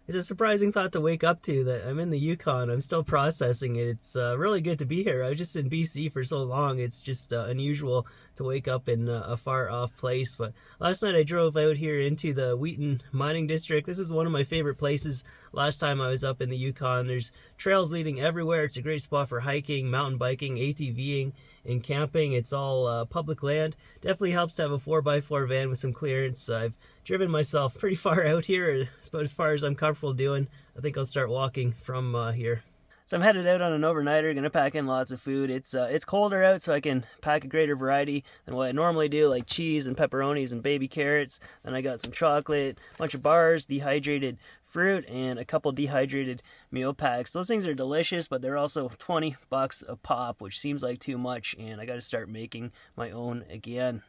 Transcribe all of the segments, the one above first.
it's a surprising thought to wake up to, that I'm in the Yukon. I'm still processing it. It's really good to be here. I was just in BC for so long. It's just unusual to wake up in a far off place. But last night I drove out here into the Wheaton mining district. This is one of my favorite places last time I was up in the Yukon. There's trails leading everywhere. It's a great spot for hiking, mountain biking, ATVing, and camping. It's all public land. Definitely helps to have a 4x4 van with some clearance. I've driven myself pretty far out here. It's about as far as I'm comfortable doing. I think I'll start walking from here. So I'm headed out on an overnighter, gonna pack in lots of food. It's colder out, so I can pack a greater variety than what I normally do, like cheese and pepperonis and baby carrots. Then I got some chocolate, a bunch of bars, dehydrated fruit, and a couple dehydrated meal packs. Those things are delicious, but they're also $20 a pop, which seems like too much, and I gotta start making my own again.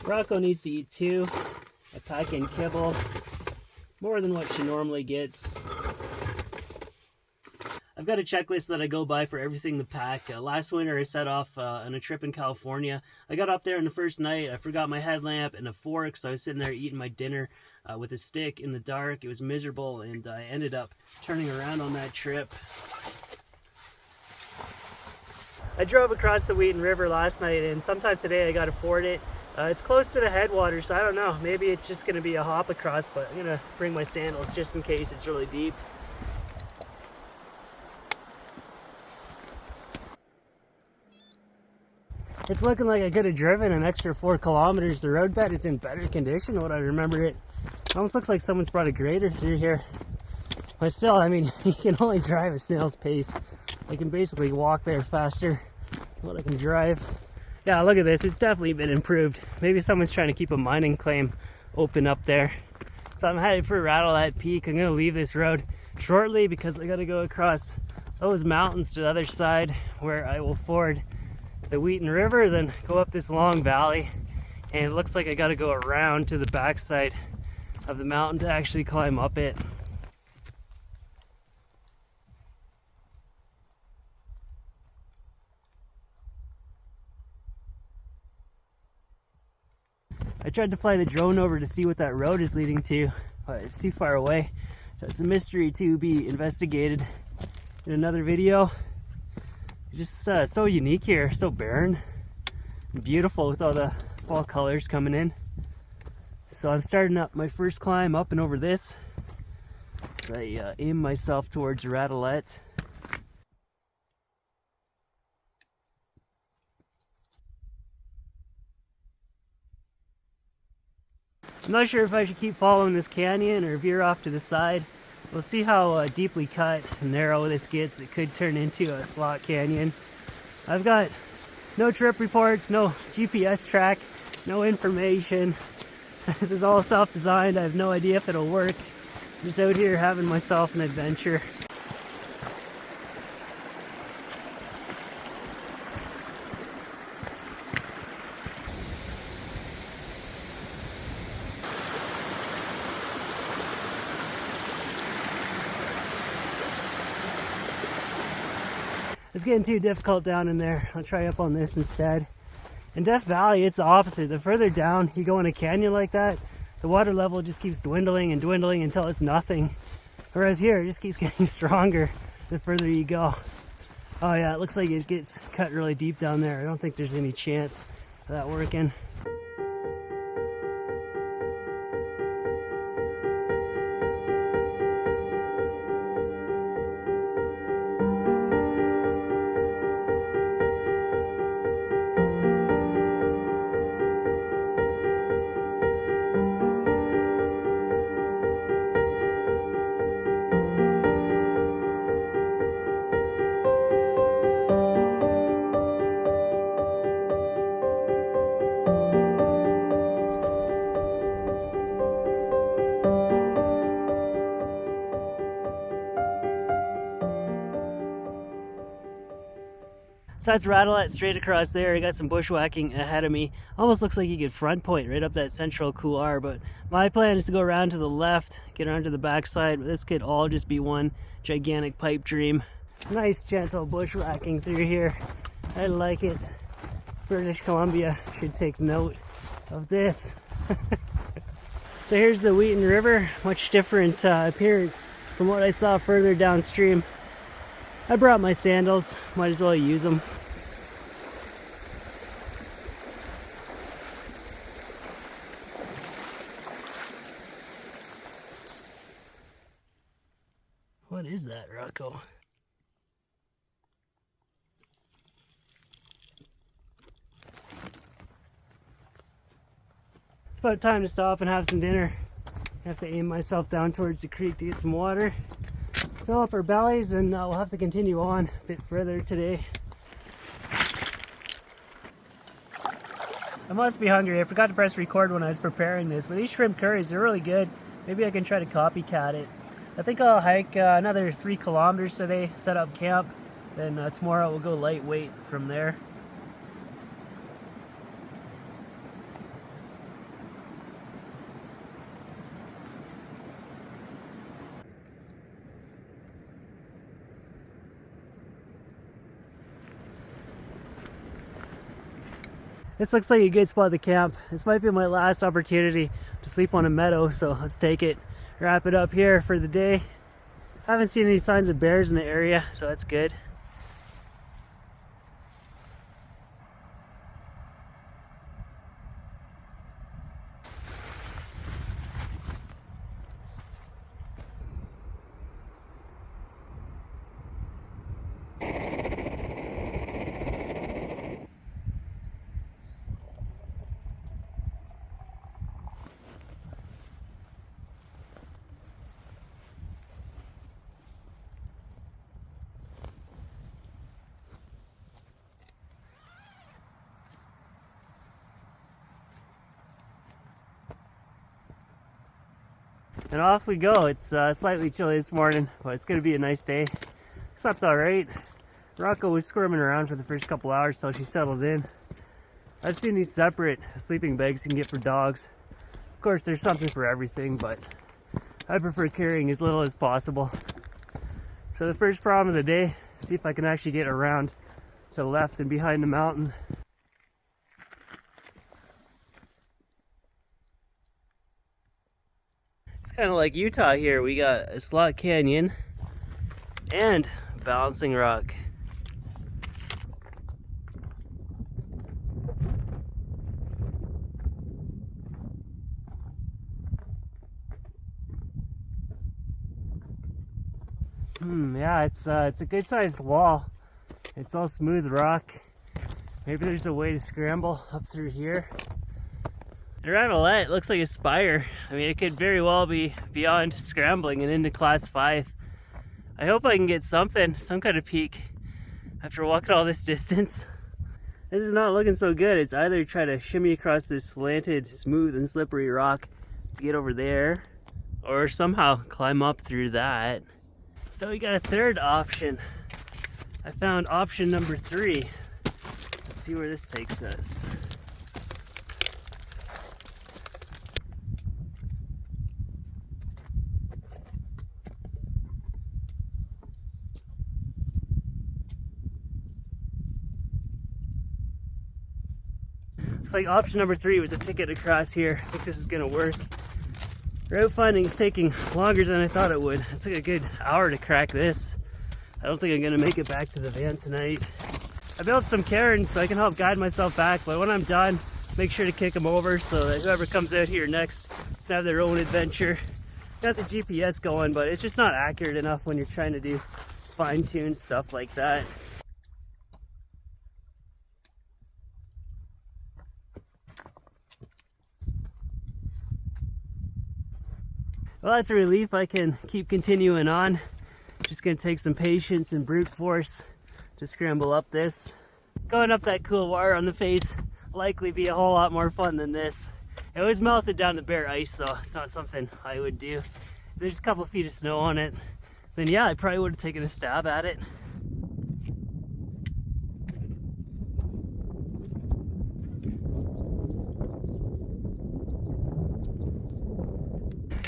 Rocco needs to eat too. I pack in kibble, more than what she normally gets. I've got a checklist that I go by for everything to pack. Last winter I set off on a trip in California. I got up there on the first night. I forgot my headlamp and a fork, so I was sitting there eating my dinner with a stick in the dark. It was miserable, and I ended up turning around on that trip. I drove across the Wheaton River last night, and sometime today I got to ford it. It's close to the headwaters, so I don't know. Maybe it's just going to be a hop across, but I'm going to bring my sandals just in case it's really deep. It's looking like I could have driven an extra 4 kilometers. The roadbed is in better condition than what I remember it. It almost looks like someone's brought a grader through here. But still, I mean, you can only drive a snail's pace. I can basically walk there faster than what I can drive. Yeah, look at this. It's definitely been improved. Maybe someone's trying to keep a mining claim open up there. So I'm headed for Radelet Peak. I'm going to leave this road shortly because I got to go across those mountains to the other side where I will ford the Wheaton River, then go up this long valley, and it looks like I got to go around to the backside of the mountain to actually climb up it. I tried to fly the drone over to see what that road is leading to, but it's too far away, so it's a mystery to be investigated in another video. Just so unique here, so barren and beautiful with all the fall colors coming in. So I'm starting up my first climb up and over this as I aim myself towards Radelet. I'm not sure if I should keep following this canyon or veer off to the side. We'll see how deeply cut and narrow this gets. It could turn into a slot canyon. I've got no trip reports, no GPS track, no information. This is all self-designed. I have no idea if it'll work. I'm just out here having myself an adventure. It's getting too difficult down in there. I'll try up on this instead. In Death Valley, it's the opposite. The further down you go in a canyon like that, the water level just keeps dwindling and dwindling until it's nothing. Whereas here, it just keeps getting stronger the further you go. Oh yeah, it looks like it gets cut really deep down there. I don't think there's any chance of that working. So that's Radelet straight across there. I got some bushwhacking ahead of me. Almost looks like you could front point right up that central couloir, but my plan is to go around to the left, get around to the backside, but this could all just be one gigantic pipe dream. Nice gentle bushwhacking through here. I like it. British Columbia should take note of this. So here's the Wheaton River, much different appearance from what I saw further downstream. I brought my sandals, might as well use them. What is that, Rocco? It's about time to stop and have some dinner. I have to aim myself down towards the creek to get some water, fill up our bellies, and we'll have to continue on a bit further today. I must be hungry. I forgot to press record when I was preparing this, but these shrimp curries, they're really good. Maybe I can try to copycat it. I think I'll hike another 3 kilometers today, set up camp, then tomorrow we'll go lightweight from there. This looks like a good spot to camp. This might be my last opportunity to sleep on a meadow, so let's take it. Wrap it up here for the day. I haven't seen any signs of bears in the area, so that's good. And off we go. It's slightly chilly this morning, but it's gonna be a nice day. Slept alright. Rocco was squirming around for the first couple hours till she settled in. I've seen these separate sleeping bags you can get for dogs. Of course, there's something for everything, but I prefer carrying as little as possible. So the first problem of the day, see if I can actually get around to the left and behind the mountain. It's kind of like Utah here. We got a slot canyon and balancing rock. Yeah, it's a good sized wall. It's all smooth rock. Maybe there's a way to scramble up through here. The Radelet looks like a spire. I mean, it could very well be beyond scrambling and into class 5. I hope I can get some kind of peak after walking all this distance. This is not looking so good. It's either try to shimmy across this slanted, smooth and slippery rock to get over there, or somehow climb up through that. So we got a third option. I found option number 3. Let's see where this takes us. Looks like option number 3 was a ticket across here. I think this is gonna work. Route finding is taking longer than I thought it would. It took a good hour to crack this. I don't think I'm gonna make it back to the van tonight. I built some cairns so I can help guide myself back, but when I'm done, make sure to kick them over so that whoever comes out here next can have their own adventure. Got the GPS going, but it's just not accurate enough when you're trying to do fine-tuned stuff like that. Well, that's a relief. I can keep continuing on. Just gonna take some patience and brute force to scramble up this. Going up that cool water on the face likely be a whole lot more fun than this. It was melted down to bare ice, so it's not something I would do. If there's a couple feet of snow on it, then yeah, I probably would have taken a stab at it.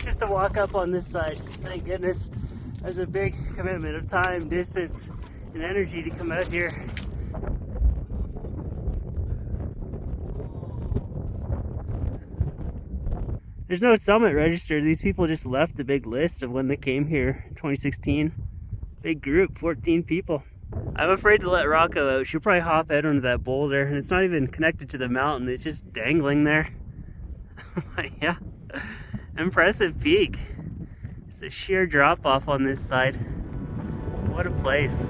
Just to walk up on this side, thank goodness. There's a big commitment of time, distance, and energy to come out here. There's no summit registered. These people just left a big list of when they came here in 2016. Big group, 14 people. I'm afraid to let Rocco out. She'll probably hop out onto that boulder, and it's not even connected to the mountain. It's just dangling there. Yeah, impressive peak. It's a sheer drop off on this side. What a place.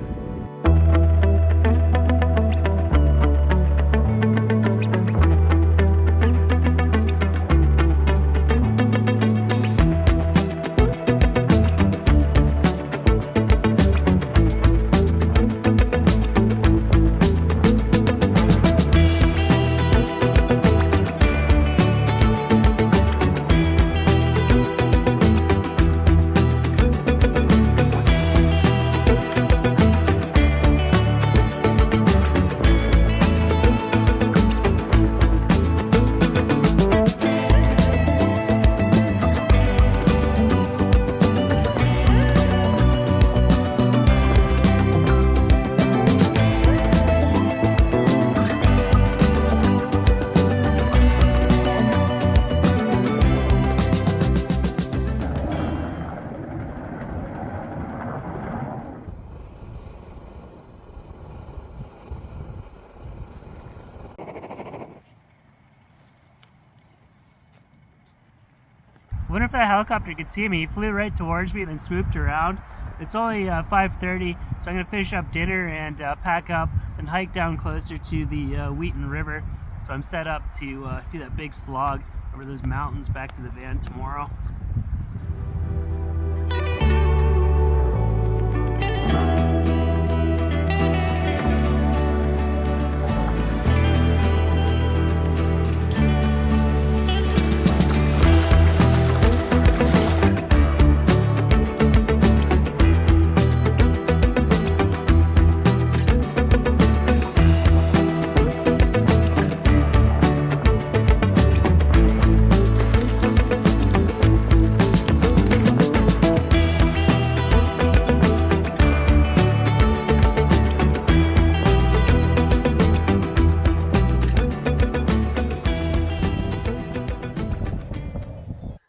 I wonder if that helicopter could see me. He flew right towards me and then swooped around. It's only 5:30, so I'm going to finish up dinner and pack up and hike down closer to the Wheaton River. So I'm set up to do that big slog over those mountains back to the van tomorrow.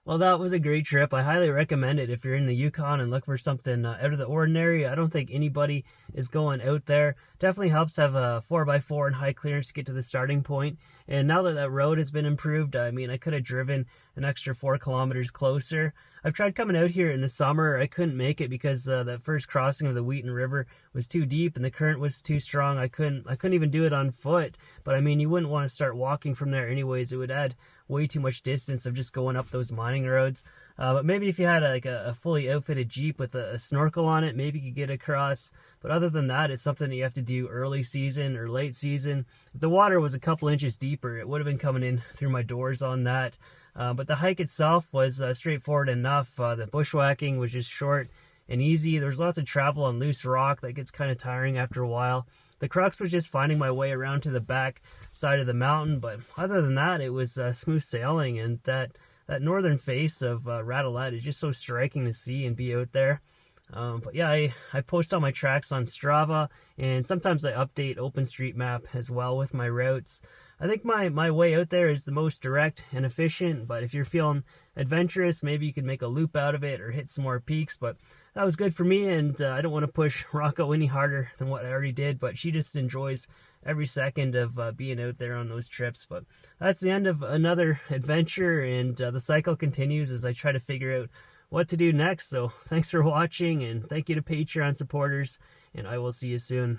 Well, that was a great trip. I highly recommend it if you're in the Yukon and look for something out of the ordinary. I don't think anybody is going out there. Definitely helps to have a 4x4 and high clearance to get to the starting point. And now that that road has been improved, I mean, I could have driven an extra 4 kilometers closer. I've tried coming out here in the summer. I couldn't make it because that first crossing of the Wheaton River was too deep and the current was too strong. I couldn't even do it on foot. But I mean, you wouldn't want to start walking from there anyways. It would add way too much distance of just going up those mining roads. But maybe if you had a fully outfitted Jeep with a snorkel on it, maybe you could get across. But other than that, it's something that you have to do early season or late season. If the water was a couple inches deeper, it would have been coming in through my doors on that. But the hike itself was straightforward enough. The bushwhacking was just short and easy. There's lots of travel on loose rock that gets kind of tiring after a while. The crux was just finding my way around to the back side of the mountain, but other than that, it was smooth sailing, and that northern face of Radelet is just so striking to see and be out there. But yeah, I post all my tracks on Strava, and sometimes I update OpenStreetMap as well with my routes. I think my way out there is the most direct and efficient, but if you're feeling adventurous, maybe you could make a loop out of it or hit some more peaks. But that was good for me, and I don't want to push Rocco any harder than what I already did, but she just enjoys every second of being out there on those trips. But that's the end of another adventure, and the cycle continues as I try to figure out what to do next. So thanks for watching, and thank you to Patreon supporters, and I will see you soon.